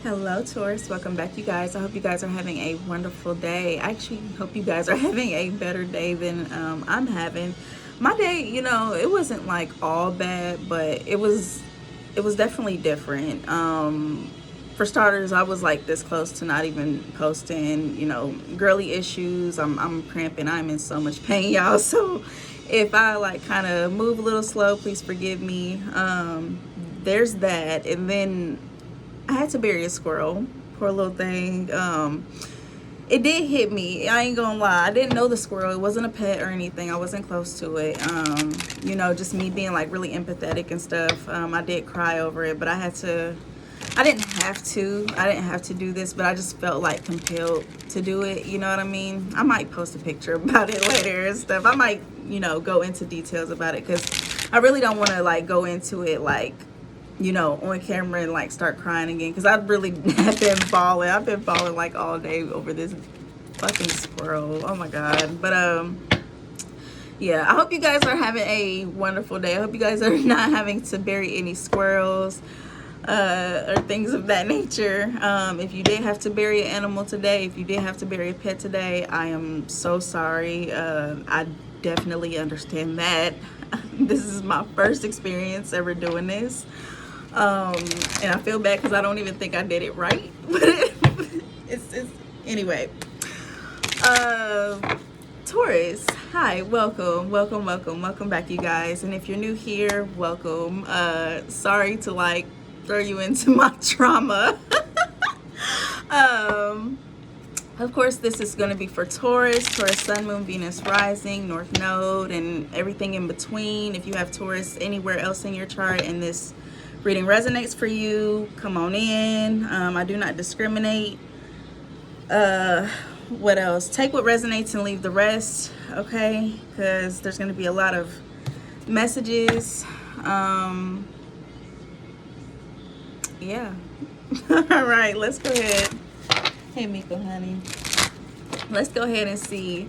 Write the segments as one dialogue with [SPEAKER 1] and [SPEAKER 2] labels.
[SPEAKER 1] Hello, Taurus. Welcome back, you guys. I hope you guys are having a wonderful day. I actually hope you guys are having a better day than I'm having. My day, it wasn't like all bad, but it was definitely different. For starters, I was like this close to not even posting. Girly issues. I'm cramping. I'm in so much pain, y'all. So if I like kind of move a little slow, please forgive me. There's that, and then I had to bury a squirrel. Poor little thing. It did hit me. I ain't gonna lie. I didn't know the squirrel. It wasn't a pet or anything. I wasn't close to it. Just me being like really empathetic and stuff. I did cry over it, but I didn't have to do this, but I just felt like compelled to do it. You know what I mean? I might post a picture about it later and stuff. I might, go into details about it, because I really don't want to like go into it like, on camera and like start crying again, because I really have been bawling. I've been bawling like all day over this fucking squirrel. Oh my god. But yeah, I hope you guys are having a wonderful day. I hope you guys are not having to bury any squirrels or things of that nature. If you did have to bury an animal today, if you did have to bury a pet today, I am so sorry. I definitely understand that. This is my first experience ever doing this. And I feel bad because I don't even think I did it right. But it's anyway. Taurus, hi, welcome back, you guys. And if you're new here, welcome. Sorry to like throw you into my trauma. Of course, this is going to be for Taurus, Sun, Moon, Venus, Rising, North Node, and everything in between. If you have Taurus anywhere else in your chart and this reading resonates for you, come on in. I do not discriminate. What else? Take what resonates and leave the rest, okay? Because there's going to be a lot of messages. Yeah. All right, let's go ahead. Hey, Miko, honey. Let's go ahead and see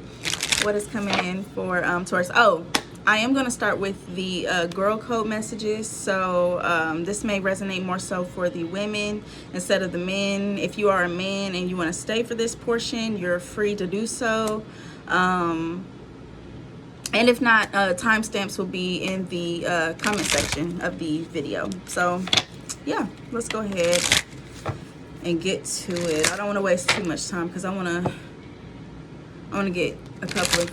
[SPEAKER 1] what is coming in for Taurus. Oh, I am going to start with the girl code messages. So this may resonate more so for the women instead of the men. If you are a man and you want to stay for this portion, you're free to do so. And if not, timestamps will be in the comment section of the video. So yeah, let's go ahead and get to it. I don't want to waste too much time because I want to get a couple of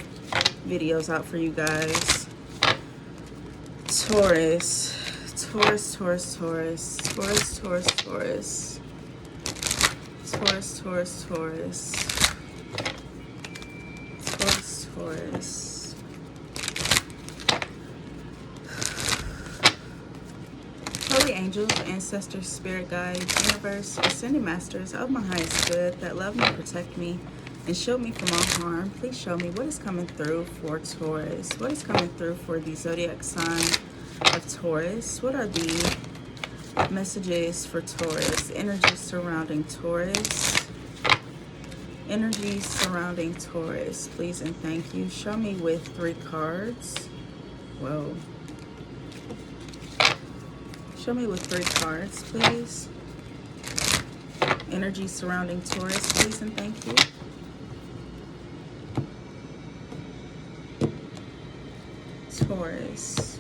[SPEAKER 1] videos out for you guys. Taurus. Holy angels, ancestors, spirit guides, universe, ascended masters of my highest good that love me, protect me, and shield me from all harm, please show me what is coming through for Taurus. What is coming through for the zodiac sign of Taurus? What are the messages for Taurus? Energy surrounding Taurus. Energy surrounding Taurus, please and thank you. Show me with 3 cards. Whoa. Show me with 3 cards, please. Energy surrounding Taurus, please and thank you. Taurus.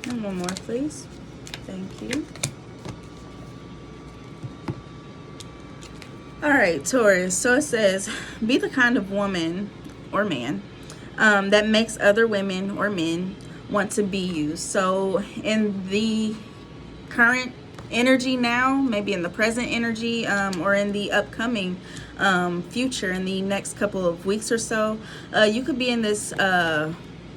[SPEAKER 1] And one more, please. Thank you. All right, Taurus. So it says, be the kind of woman or man that makes other women or men want to be you. So in the current energy now, maybe in the present energy, or in the upcoming future, in the next couple of weeks or so, you could be in this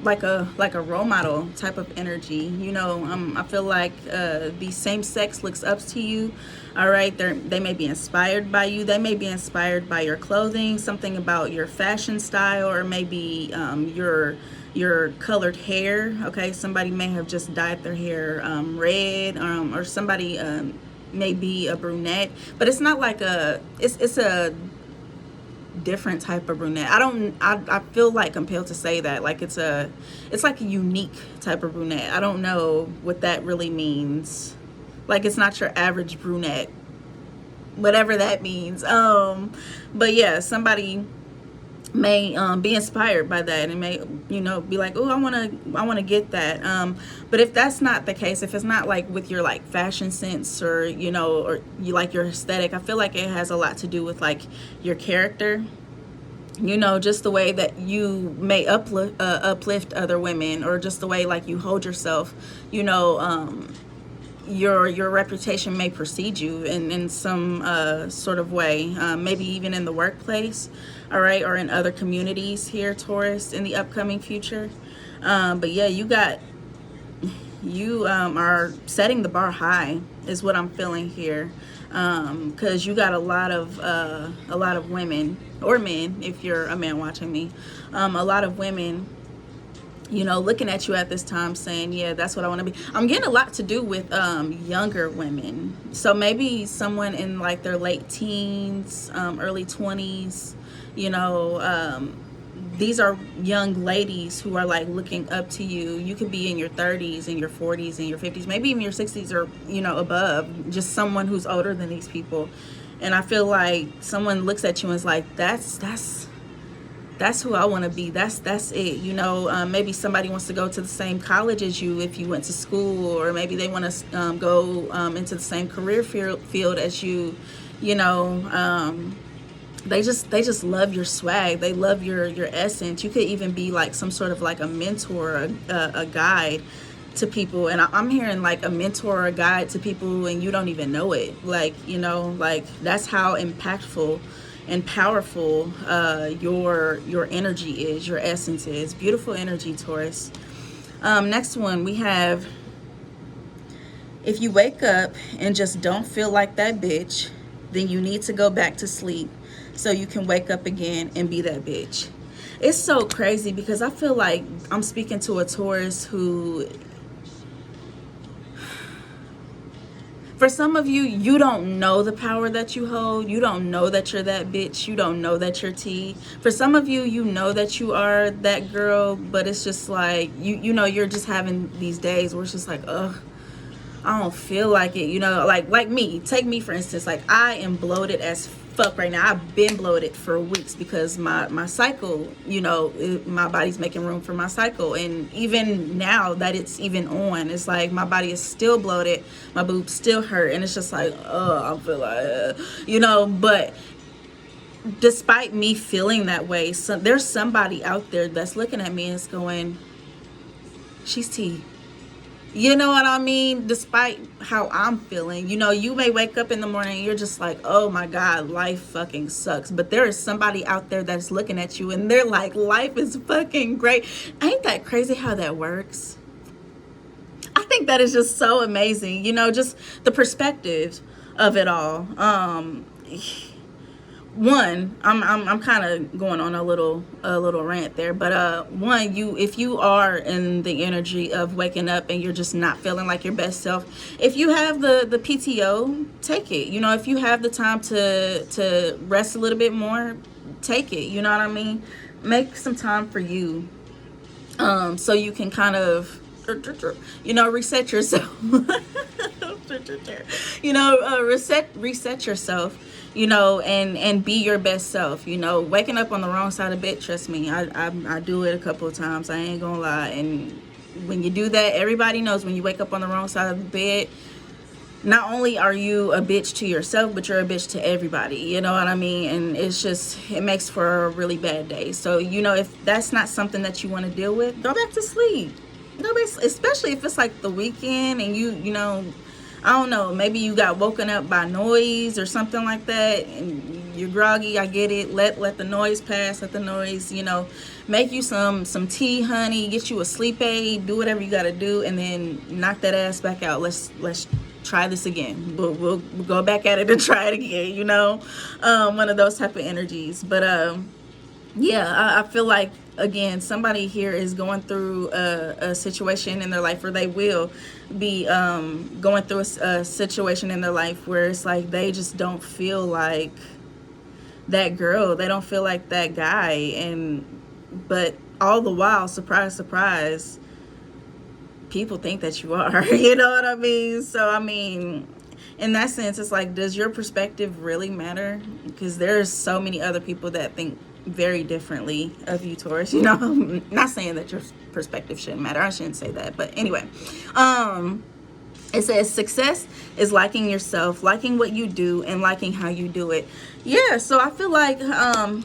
[SPEAKER 1] like a role model type of energy. I feel like the same sex looks up to you. All right, they may be inspired by you. They may be inspired by your clothing, something about your fashion style, or maybe your colored hair. Okay, somebody may have just dyed their hair red, or somebody may be a brunette, but it's not like it's a different type of brunette. I feel like compelled to say that, like it's like a unique type of brunette. I don't know what that really means. Like it's not your average brunette, whatever that means. But yeah, somebody may be inspired by that and may, you know, be like, oh, I want to get that. But if that's not the case, if it's not like with your like fashion sense, or you know, or you like your aesthetic, I feel like it has a lot to do with like your character, you know, just the way that you may uplift other women, or just the way like you hold yourself, you know. Your reputation may precede you in some sort of way, maybe even in the workplace, all right, or in other communities here, Taurus, in the upcoming future. But yeah, you are setting the bar high, is what I'm feeling here, because you got a lot of women, or men, if you're a man watching me, a lot of women, you know, looking at you at this time saying, yeah, that's what I want to be. I'm getting a lot to do with younger women. So maybe someone in like their late teens, early 20s, you know, these are young ladies who are like looking up to you. You could be in your 30s and your 40s and your 50s, maybe even your 60s, or, you know, above, just someone who's older than these people. And I feel like someone looks at you and is like, that's who I want to be. That's it. You know, maybe somebody wants to go to the same college as you if you went to school, or maybe they want to go into the same career field as you. You know, they just love your swag. They love your essence. You could even be like some sort of like a mentor, a guide to people. And I'm hearing like a mentor or a guide to people, and you don't even know it. Like, you know, like that's how impactful and powerful your energy is, your essence is. Beautiful energy, Taurus. Next one we have, if you wake up and just don't feel like that bitch, then you need to go back to sleep so you can wake up again and be that bitch. It's so crazy because I feel like I'm speaking to a Taurus who, for some of you, you don't know the power that you hold. You don't know that you're that bitch. You don't know that you're T. For some of you, you know that you are that girl, but it's just like, you know, you're just having these days where it's just like, ugh, I don't feel like it. You know, like me. Take me, for instance. Like, I am bloated as fuck right now. I've been bloated for weeks because my cycle, you know, my body's making room for my cycle. And even now that it's even on, it's like my body is still bloated, my boobs still hurt, and it's just like, oh, I feel like, you know. But despite me feeling that way, there's somebody out there that's looking at me and is going, she's T. You know what I mean? Despite how I'm feeling, you know, you may wake up in the morning and you're just like, oh my God, life fucking sucks. But there is somebody out there that's looking at you and they're like, life is fucking great. Ain't that crazy how that works? I think that is just so amazing. You know, just the perspective of it all. One, I'm kind of going on a little rant there, but one, if you are in the energy of waking up and you're just not feeling like your best self, if you have the PTO, take it. You know, if you have the time to rest a little bit more, take it. You know what I mean? Make some time for you, so you can kind of, you know, reset yourself. You know, reset yourself, you know, and be your best self. You know, waking up on the wrong side of bed, trust me, I do it a couple of times, I ain't gonna lie. And when you do that, everybody knows when you wake up on the wrong side of the bed, not only are you a bitch to yourself, but you're a bitch to everybody. You know what I mean? And it's just, it makes for a really bad day. So, you know, if that's not something that you want to deal with, go back to sleep. Especially if it's like the weekend and you know, I don't know, maybe you got woken up by noise or something like that and you're groggy. I get it. Let the noise pass. Let the noise, you know, make you some tea, honey, get you a sleep aid, do whatever you got to do, and then knock that ass back out. Let's try this again. We'll go back at it and try it again, you know. One of those type of energies. But yeah, I feel like, again, somebody here is going through a situation in their life, or they will be going through a situation in their life where it's like they just don't feel like that girl. They don't feel like that guy. And but all the while, surprise, surprise, people think that you are. You know what I mean? So I mean, in that sense, it's like, does your perspective really matter? Because there's so many other people that think very differently of you, Taurus. You know, not saying that your perspective shouldn't matter. I shouldn't say that, but anyway, it says success is liking yourself, liking what you do, and liking how you do it. Yeah, so I feel like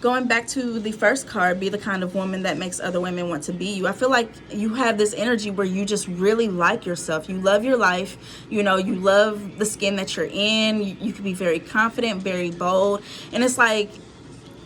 [SPEAKER 1] going back to the first card, be the kind of woman that makes other women want to be you. I feel like you have this energy where you just really like yourself. You love your life. You know, you love the skin that you're in. You can be very confident, very bold. And it's like,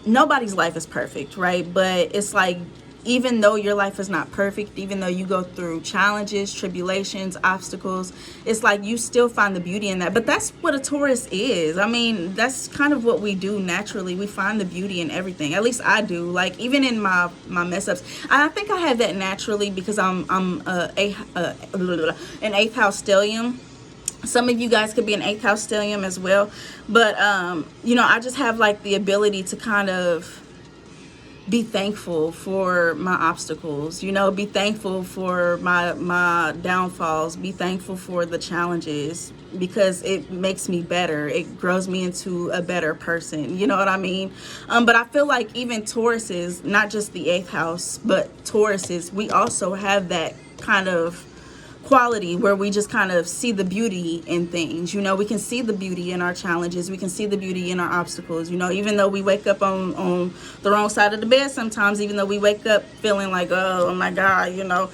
[SPEAKER 1] nobody's life is perfect, right? But it's like, even though your life is not perfect, even though you go through challenges, tribulations, obstacles, it's like you still find the beauty in that. But that's what a Taurus is. I mean, that's kind of what we do naturally. We find the beauty in everything. At least I do. Like, even in my mess ups, I think I have that naturally because I'm an 8th house stellium. Some of you guys could be an 8th house stellium as well. But, you know, I just have like the ability to kind of be thankful for my obstacles, you know, be thankful for my downfalls, be thankful for the challenges, because it makes me better. It grows me into a better person. You know what I mean? But I feel like even Tauruses, not just the 8th house, but Tauruses, we also have that kind of quality where we just kind of see the beauty in things. You know, we can see the beauty in our challenges, we can see the beauty in our obstacles. You know, even though we wake up on the wrong side of the bed sometimes, even though we wake up feeling like, oh my God, you know,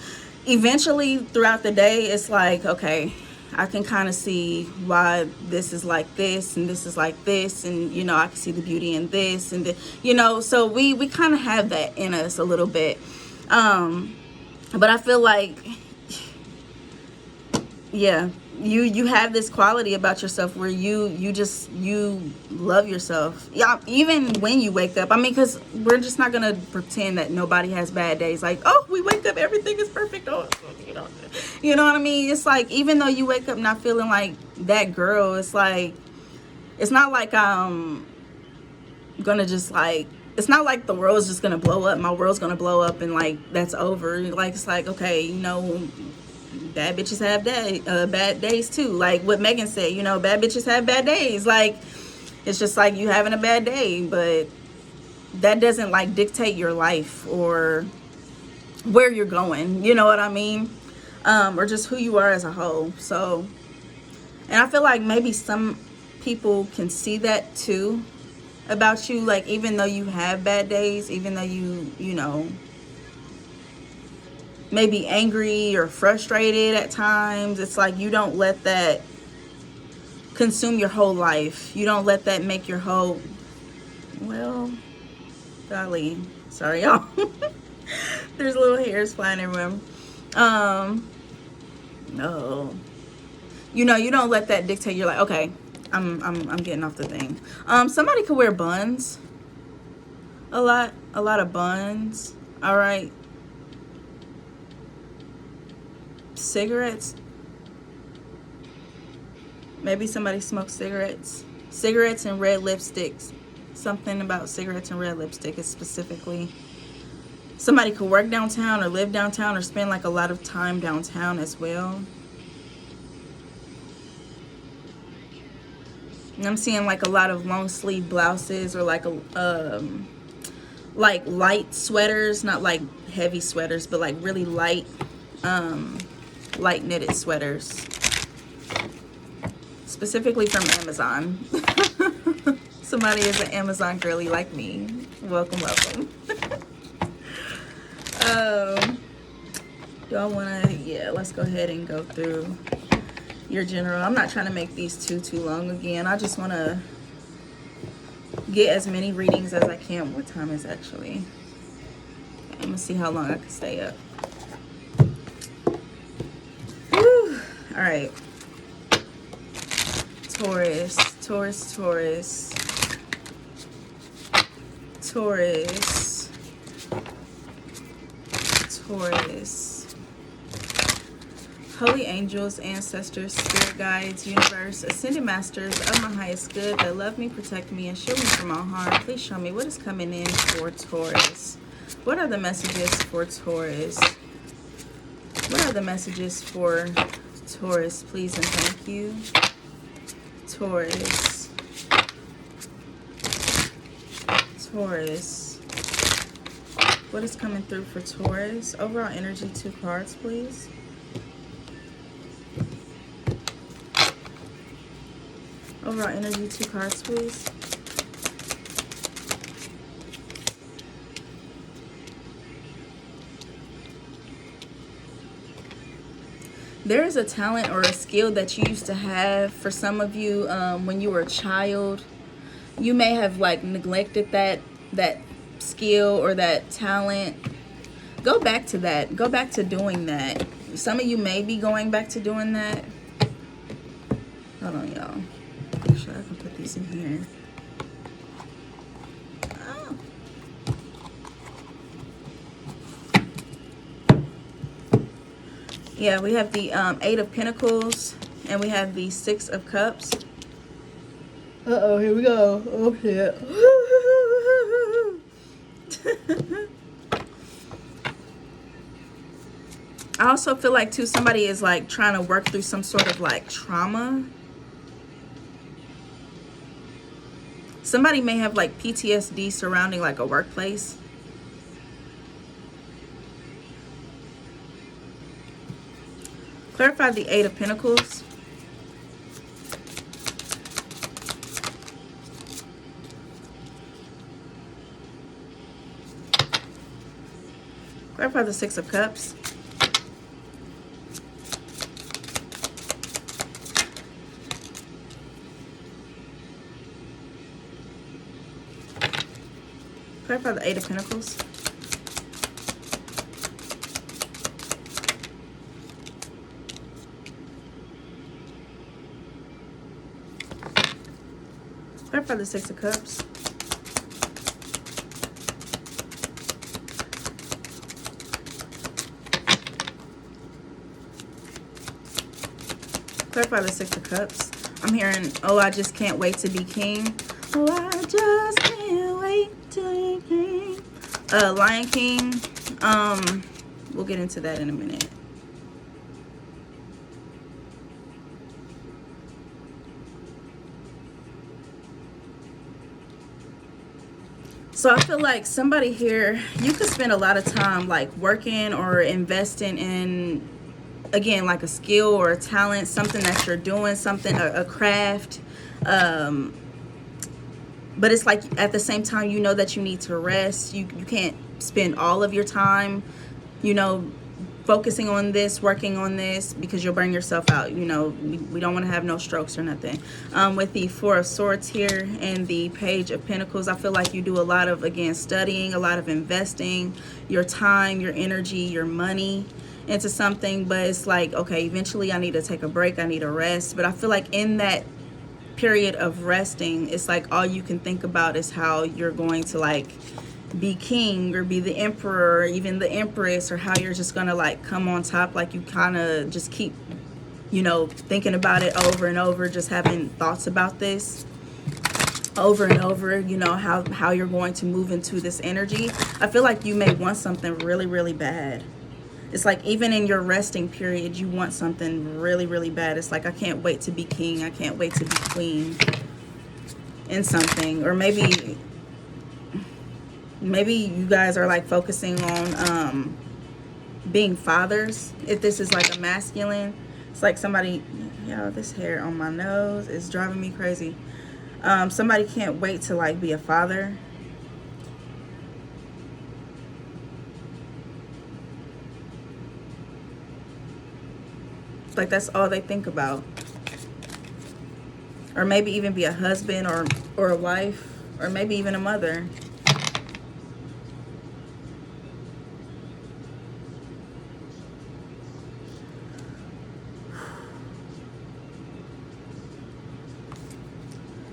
[SPEAKER 1] eventually throughout the day it's like, okay, I can kind of see why this is like this and this is like this, and you know, I can see the beauty in this and you know, so we kind of have that in us a little bit. But I feel like, yeah, you have this quality about yourself where you love yourself. Yeah, even when you wake up. I mean, because we're just not gonna pretend that nobody has bad days. Like, oh, we wake up, everything is perfect. Oh, you know what I mean? It's like, even though you wake up not feeling like that girl, it's like, it's not like I'm gonna just like, it's not like the world's just gonna blow up. My world's gonna blow up and like that's over. Like, it's like, okay, you know, bad bitches have bad days too. Like what Megan said, you know, bad bitches have bad days. Like, it's just like you having a bad day, but that doesn't like dictate your life or where you're going. You know what I mean? Or just who you are as a whole. So, and I feel like maybe some people can see that too about you. Like, even though you have bad days, even though you know, maybe angry or frustrated at times, it's like you don't let that consume your whole life. You don't let that make your whole, well, golly, sorry y'all. There's little hairs flying everywhere. No, you know, you don't let that dictate. You're like, okay, I'm getting off the thing. Somebody could wear buns a lot of buns. All right. Cigarettes, maybe somebody smokes cigarettes and red lipsticks. Something about cigarettes and red lipstick is specifically, somebody could work downtown or live downtown or spend like a lot of time downtown as well. And I'm seeing like a lot of long sleeve blouses or like a like light sweaters, not like heavy sweaters, but like really light light knitted sweaters, specifically from Amazon. Somebody is an Amazon girly like me. Welcome. Do I want to, yeah, let's go ahead and go through your general. I'm not trying to make these too long again. I just want to get as many readings as I can. What time is actually? I'm gonna see how long I can stay up. All right, Taurus, Taurus, Taurus, Taurus, Taurus. holy angels, ancestors, spirit guides, universe, ascended masters of my highest good that love me, protect me, and shield me from all harm, please show me what is coming in for Taurus. What are the messages for Taurus? What are the messages for Taurus, please and thank you? Taurus. Taurus. What is coming through for Taurus? Overall energy, 2 cards, please. Overall energy, 2 cards, please. There is a talent or a skill that you used to have. For some of you, when you were a child, you may have like neglected that skill or that talent. Go back to that. Go back to doing that. Some of you may be going back to doing that. Hold on, y'all. Actually, I can put these in here. Oh. Yeah, we have the 8 of Pentacles and we have the 6 of Cups. Uh-oh, here we go. Oh, shit. I also feel like, too, somebody is, like, trying to work through some sort of, like, trauma. Somebody may have, like, PTSD surrounding, like, a workplace. Clarify the 8 of Pentacles. Clarify the 6 of Cups. Clarify the 8 of Pentacles. Clarify the 6 of Cups. Clarify the 6 of Cups. I'm hearing, oh, I just can't wait to be king. Oh, I just can't wait to be king. Lion King. We'll get into that in a minute. So I feel like somebody here, you could spend a lot of time like working or investing in, again, like a skill or a talent, something that you're doing, something, a craft. But it's like at the same time, you know that you need to rest. You can't spend all of your time, you know, focusing on this, working on this, because you'll burn yourself out. You know, we don't want to have no strokes or nothing. With the 4 of Swords here and the Page of Pentacles, I feel like you do a lot of, again, studying, a lot of investing your time, your energy, your money into something. But it's like, okay, eventually I need to take a break, I need a rest. But I feel like in that period of resting, it's like all you can think about is how you're going to like be king or be the emperor or even the empress, or how you're just gonna like come on top. Like you kind of just keep, you know, thinking about it over and over, just having thoughts about this over and over, you know, how you're going to move into this energy. I feel like you may want something really, really bad. It's like even in your resting period, you want something really, really bad. It's like, I can't wait to be king, I can't wait to be queen in something. Or maybe you guys are like focusing on being fathers. If this is like a masculine, it's like somebody, yo, this hair on my nose is driving me crazy. Somebody can't wait to like be a father. It's like that's all they think about. Or maybe even be a husband or a wife, or maybe even a mother.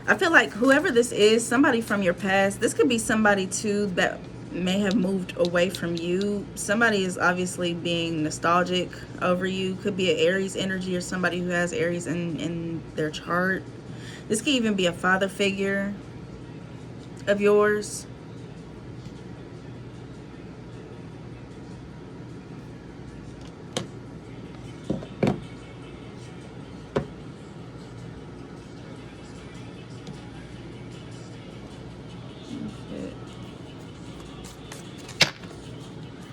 [SPEAKER 1] I feel like whoever this is, somebody from your past, this could be somebody too that may have moved away from you. Somebody is obviously being nostalgic over you. Could be an Aries energy or somebody who has Aries in their chart. This could even be a father figure of yours.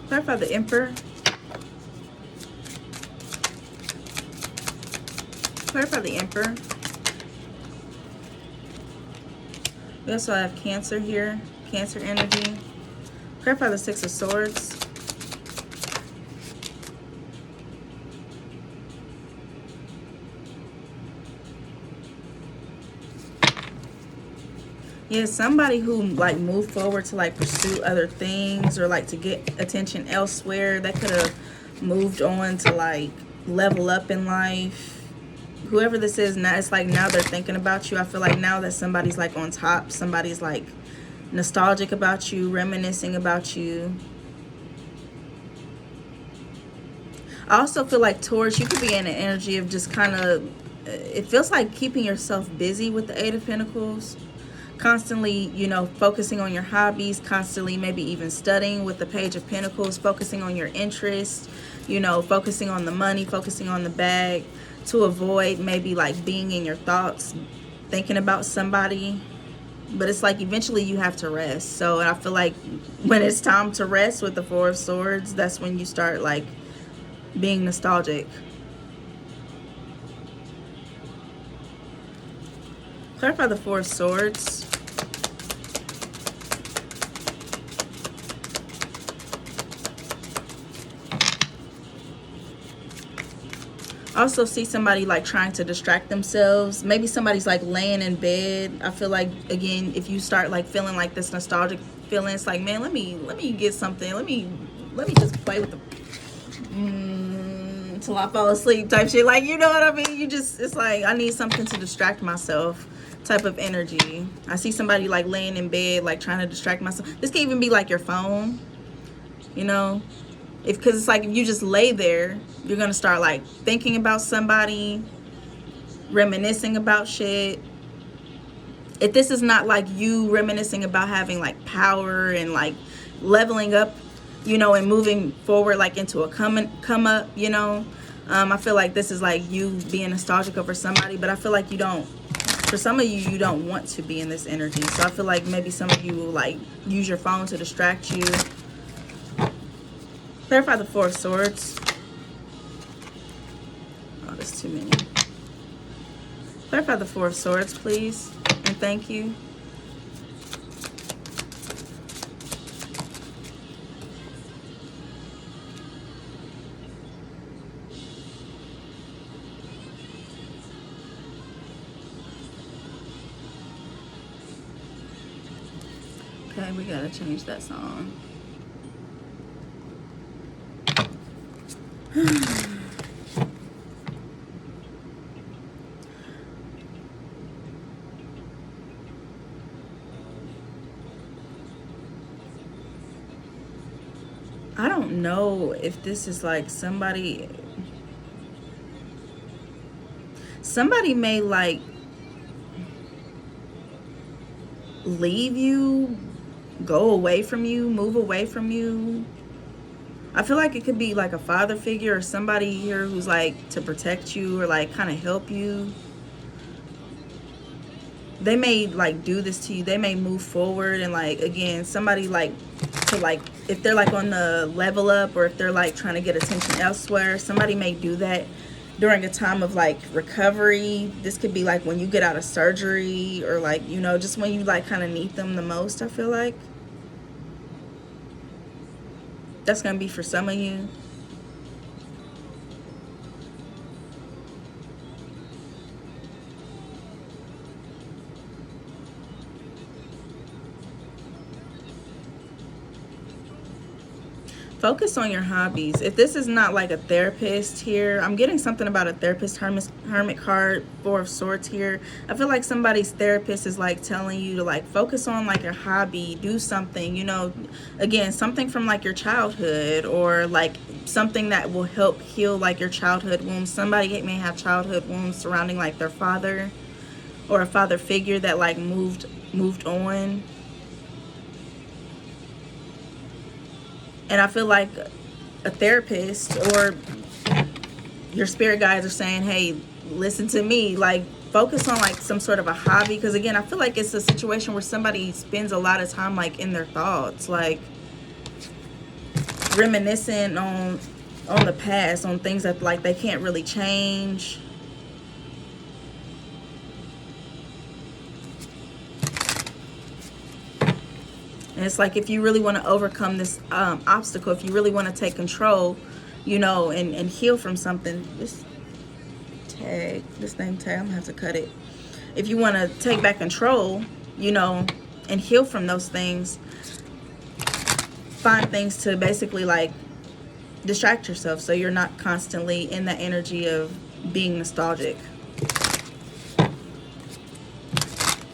[SPEAKER 1] Clarify the Emperor. Clarify the Emperor. We also have Cancer here. Cancer energy. Clarify the Six of Swords. Yeah, somebody who like moved forward to like pursue other things or like to get attention elsewhere. That could have moved on to like level up in life. Whoever this is now, it's like now they're thinking about you. I feel like now that somebody's like on top, somebody's like nostalgic about you, reminiscing about you. I also feel like Taurus, you could be in an energy of just kind of, it feels like keeping yourself busy with the Eight of Pentacles. Constantly, you know, focusing on your hobbies, constantly maybe even studying with the Page of Pentacles, focusing on your interests, you know, focusing on the money, focusing on the bag, to avoid maybe like being in your thoughts, thinking about somebody. But it's like eventually you have to rest. So I feel like when it's time to rest with the Four of Swords, that's when you start like being nostalgic. Clarify the Four of Swords. I also see somebody like trying to distract themselves. Maybe somebody's like laying in bed. I feel like, again, if you start like feeling like this nostalgic feeling, it's like, man, let me get something. Let me just play with the till I fall asleep type shit. Like, you know what I mean? You just, it's like I need something to distract myself type of energy. I see somebody like laying in bed, like trying to distract myself. This can even be like your phone, you know, because it's like if you just lay there, you're gonna start like thinking about somebody, reminiscing about shit. If this is not like you reminiscing about having like power and like leveling up, you know, and moving forward like into a come up, you know, I feel like this is like you being nostalgic over somebody. But I feel like you don't, for some of you, you don't want to be in this energy. So I feel like maybe some of you will like use your phone to distract you. Clarify the Four of Swords. Oh, there's too many. Clarify the Four of Swords, please, and thank you. Okay, we gotta change that song. I don't know if this is like somebody may like leave you, go away from you, move away from you. I feel like it could be like a father figure or somebody here who's like to protect you or like kind of help you. They may like do this to you. They may move forward and like, again, somebody like to like, if they're like on the level up or if they're like trying to get attention elsewhere, somebody may do that during a time of like recovery. This could be like when you get out of surgery or like, you know, just when you like kind of need them the most. I feel like that's gonna be for some of you. Focus on your hobbies. If this is not like a therapist here, I'm getting something about a therapist. Hermit card, Four of Swords here. I feel like somebody's therapist is like telling you to like focus on like your hobby, do something, you know, again, something from like your childhood, or like something that will help heal like your childhood wounds. Somebody may have childhood wounds surrounding like their father, or a father figure that like moved on. And I feel like a therapist or your spirit guides are saying, hey, listen to me, like focus on like some sort of a hobby. Because again, I feel like it's a situation where somebody spends a lot of time like in their thoughts, like reminiscing on the past, on things that like they can't really change. And it's like, if you really want to overcome this obstacle, if you really want to take control, you know, and heal from something, this name tag, I'm gonna have to cut it. If you want to take back control, you know, and heal from those things, find things to basically like distract yourself so you're not constantly in that energy of being nostalgic.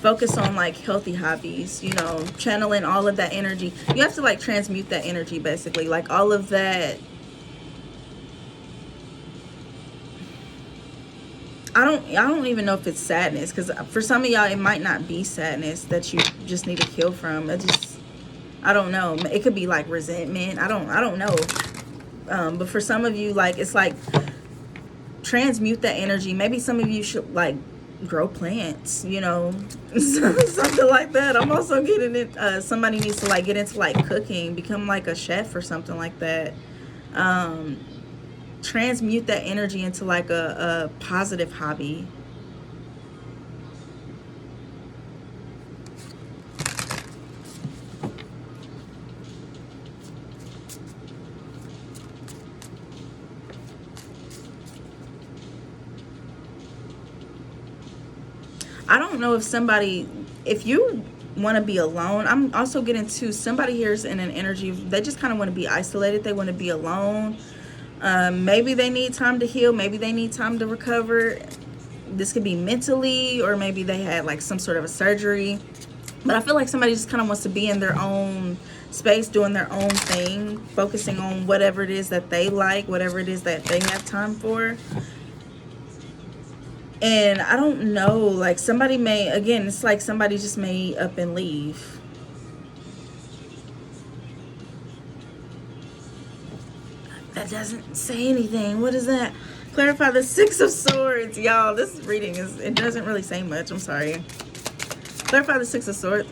[SPEAKER 1] Focus on like healthy hobbies, you know, channeling all of that energy. You have to like transmute that energy, basically, like all of that. I don't even know if it's sadness, because for some of y'all it might not be sadness that you just need to heal from. I don't know, it could be like resentment. I don't know, but for some of you, like, it's like transmute that energy. Maybe some of you should like grow plants, you know, something like that. I'm also getting it, somebody needs to like get into like cooking, become like a chef or something like that. Transmute that energy into like a positive hobby. I don't know if you want to be alone. I'm also getting to somebody here's in an energy, they just kind of want to be isolated. They want to be alone. Maybe they need time to heal. Maybe they need time to recover. This could be mentally, or maybe they had like some sort of a surgery. But I feel like somebody just kind of wants to be in their own space, doing their own thing, focusing on whatever it is that they like, whatever it is that they have time for. And I don't know, like somebody may, again, it's like somebody just may up and leave. That doesn't say anything. What is that? Clarify the Six of Swords. Y'all, this reading it doesn't really say much. I'm sorry. Clarify the Six of Swords.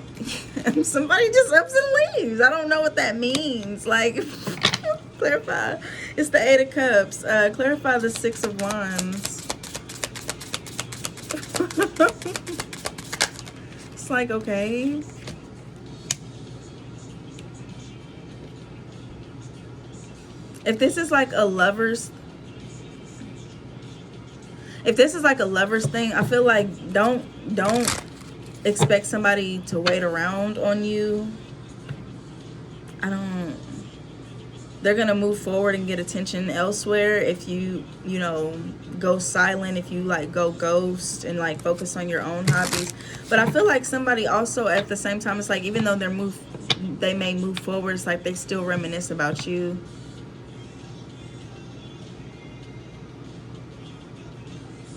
[SPEAKER 1] Somebody just ups and leaves. I don't know what that means. Like, clarify. It's the Eight of Cups. Clarify the Six of Wands. It's like, okay. If this is like a lover's thing, I feel like don't expect somebody to wait around on you. They're gonna move forward and get attention elsewhere if you know, go silent, if you like go ghost and like focus on your own hobbies. But I feel like somebody also at the same time, it's like, even though they may move forward, it's like they still reminisce about you.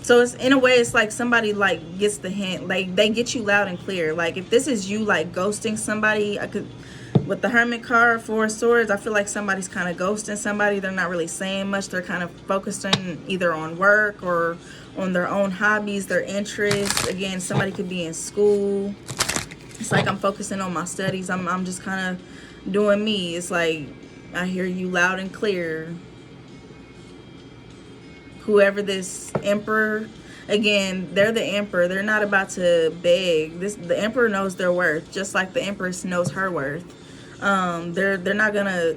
[SPEAKER 1] So it's, in a way, it's like somebody like gets the hint, like they get you loud and clear. Like if this is you like ghosting somebody, with the Hermit card, Four of Swords, I feel like somebody's kind of ghosting somebody. They're not really saying much. They're kind of focusing either on work or on their own hobbies, their interests. Again, somebody could be in school. It's like, I'm focusing on my studies. I'm just kind of doing me. It's like, I hear you loud and clear. Whoever this Emperor, again, they're the Emperor. They're not about to beg. The Emperor knows their worth, just like the Empress knows her worth. They're not gonna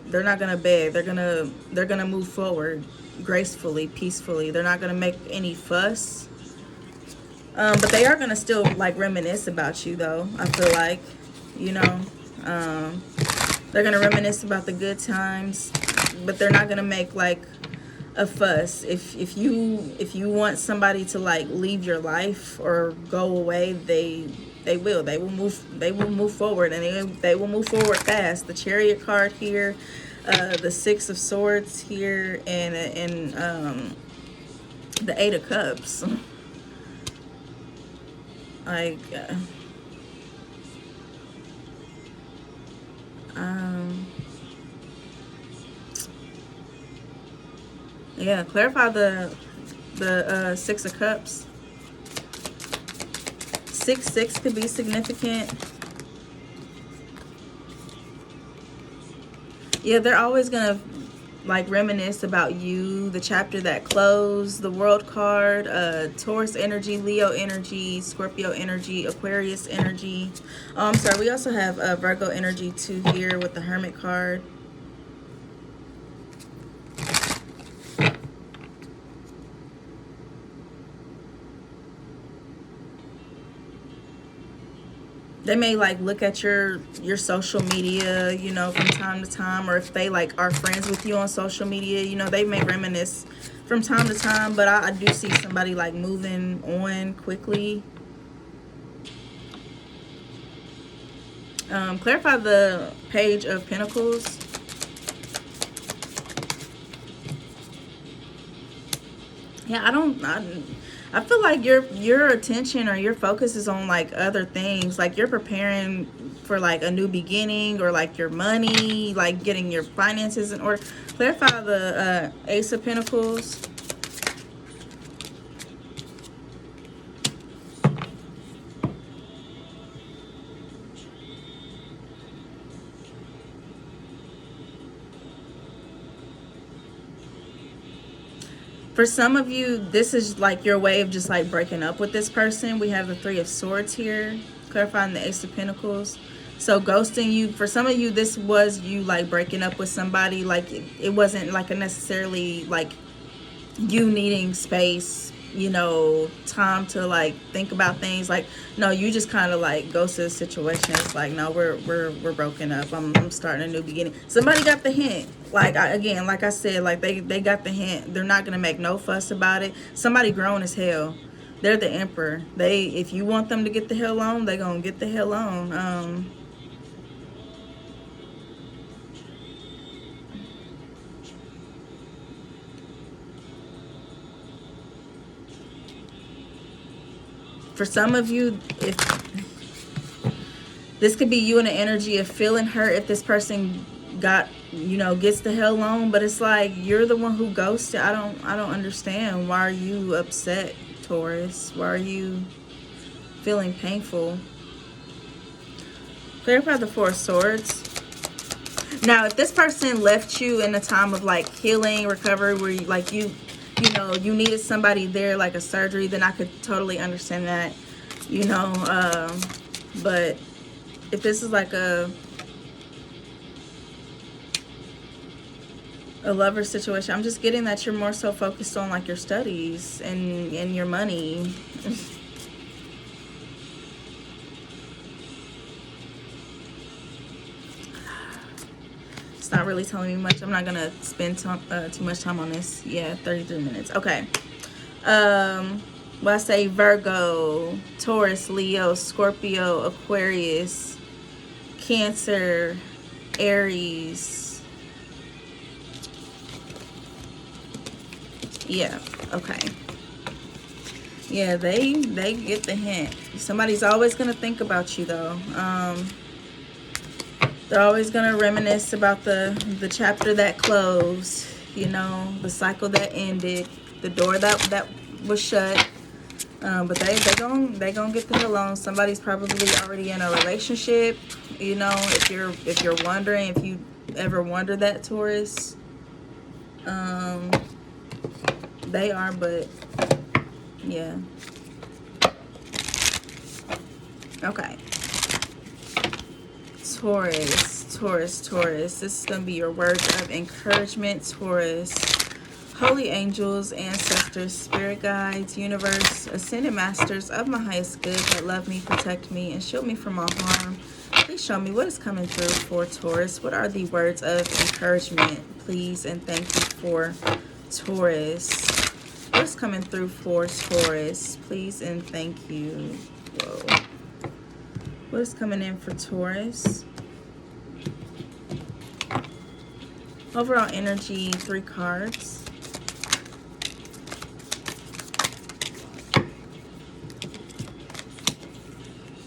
[SPEAKER 1] beg. They're gonna move forward gracefully, peacefully. They're not gonna make any fuss. But they are gonna still like reminisce about you, though. I feel like, you know. They're gonna reminisce about the good times, but they're not gonna make like a fuss. If you want somebody to like leave your life or go away, they will move forward, and they will move forward fast. The Chariot card here, the Six of Swords here, and the Eight of Cups. Like yeah, clarify the Six of Cups. 6-6 could be significant. Yeah, they're always gonna like reminisce about you, the chapter that closed, the World card, Taurus energy, Leo energy, Scorpio energy, Aquarius energy. Oh, I'm sorry, we also have Virgo energy too here with the Hermit card. They may like look at your social media, you know, from time to time, or if they like are friends with you on social media, you know, they may reminisce from time to time. But I do see somebody like moving on quickly. Clarify the Page of Pentacles. Yeah, I feel like your attention or your focus is on like other things. Like you're preparing for like a new beginning, or like your money, like getting your finances in order. Clarify the Ace of Pentacles. For some of you, this is like your way of just like breaking up with this person. We have the Three of Swords here, clarifying the Ace of Pentacles. So ghosting you, for some of you, this was you like breaking up with somebody. Like it wasn't like a necessarily like you needing space, you know, time to like think about things. Like, no, you just kind of like ghosted the situation. It's like, no, we're broken up. I'm starting a new beginning. Somebody got the hint. Like again, like I said, like they got the hint. They're not gonna make no fuss about it. Somebody grown as hell. They're the Emperor. If you want them to get the hell on, they gonna get the hell on. For some of you, if this could be you in the energy of feeling hurt if this person gets the hell on, but it's like you're the one who ghosted. I don't understand. Why are you upset, Taurus? Why are you feeling painful? Clarify the Four of Swords. Now, if this person left you in a time of like healing, recovery, where you needed somebody there, like a surgery, then I could totally understand that, but if this is like a lover situation, I'm just getting that you're more so focused on like your studies and your money. It's not really telling me much. I'm not gonna spend too much time on this. Yeah, 33 minutes. Okay. Well, I say Virgo, Taurus, Leo, Scorpio, Aquarius, Cancer, Aries. Yeah, okay. Yeah, they get the hint. Somebody's always gonna think about you though. They're always gonna reminisce about the chapter that closed, the cycle that ended, the door that was shut. But they gonna get the hell on. Somebody's probably already in a relationship. If you're wondering, if you ever wonder that, Taurus, they are. But yeah, okay. Taurus. This is gonna be your words of encouragement, Taurus. Holy angels, ancestors, spirit guides, universe, ascended masters of my highest good that love me, protect me, and shield me from all harm. Please show me what is coming through for Taurus. What are the words of encouragement, please, and thank you for Taurus. What's coming through for Taurus, please, and thank you. Whoa. What is coming in for Taurus? Overall energy, 3 cards.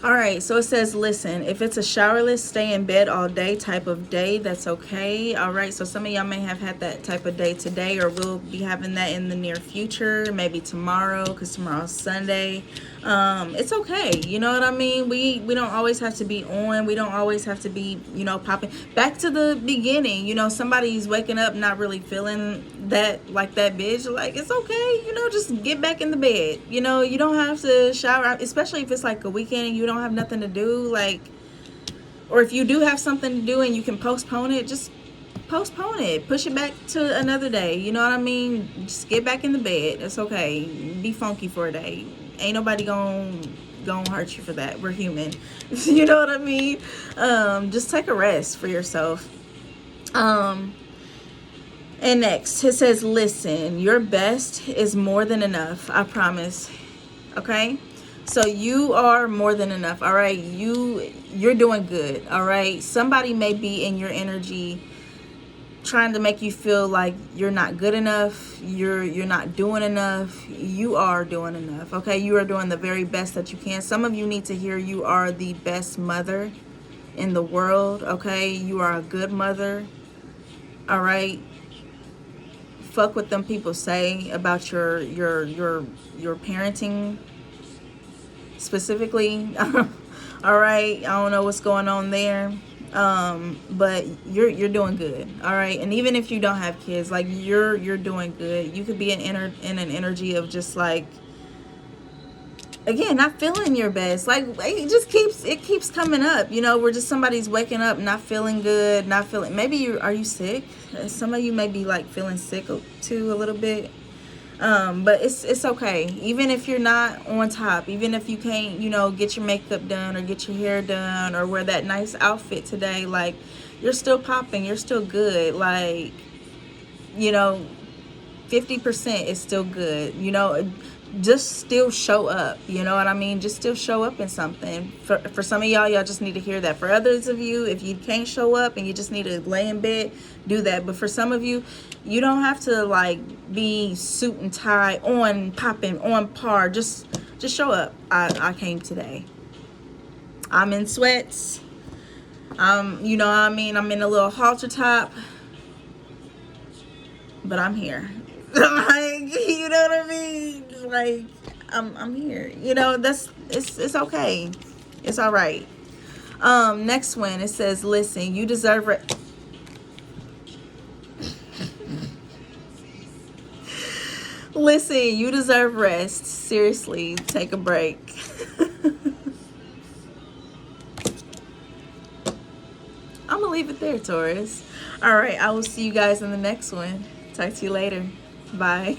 [SPEAKER 1] All right, so it says, listen, if it's a showerless, stay in bed all day type of day, that's okay. All right, so some of y'all may have had that type of day today, or will be having that in the near future, maybe tomorrow, because tomorrow's Sunday. It's okay, you know what I mean? We don't always have to be on. We don't always have to be, you know, popping. Back to the beginning, you know, somebody's waking up not really feeling that, like that bitch. Like, it's okay, you know, just get back in the bed. You know, you don't have to shower, especially if it's like a weekend and you don't have nothing to do, like, or if you do have something to do and you can postpone it, just postpone it, push it back to another day, you know what I mean? Just get back in the bed. It's okay. Be funky for a day. Ain't nobody gonna hurt you for that. We're human. You know what I mean? Just take a rest for yourself. And next it says, listen, your best is more than enough, I promise. Okay, so you are more than enough. All right, you're doing good. All right, somebody may be in your energy trying to make you feel like you're not good enough, you're not doing enough. You are doing enough. Okay, you are doing the very best that you can. Some of you need to hear you are the best mother in the world. Okay, you are a good mother. All right, fuck what them people say about your parenting specifically. All right, I don't know what's going on there, but you're doing good. All right, and even if you don't have kids, like, you're doing good. You could be in an energy of just like, again, not feeling your best. Like, it keeps coming up, you know, where just somebody's waking up not feeling good, not feeling, maybe are you sick? Some of you may be like feeling sick too a little bit. But it's okay. Even if you're not on top, even if you can't, you know, get your makeup done or get your hair done or wear that nice outfit today, like, you're still popping, you're still good. Like, you know, 50% is still good, you know. Just still show up, you know what I mean? Just still show up in something. For some of y'all just need to hear that. For others of you, if you can't show up and you just need to lay in bed, do that. But for some of you, you don't have to like be suit and tie, on popping, on par. Just show up. I came today. I'm in sweats. You know what I mean? I'm in a little halter top, but I'm here. Like, you know what I mean? Like, I'm here. You know, it's okay. It's all right. Next one, it says, listen, you deserve it. Listen, you deserve rest. Seriously, take a break. I'm gonna leave it there, Taurus. All right, I will see you guys in the next one. Talk to you later. Bye.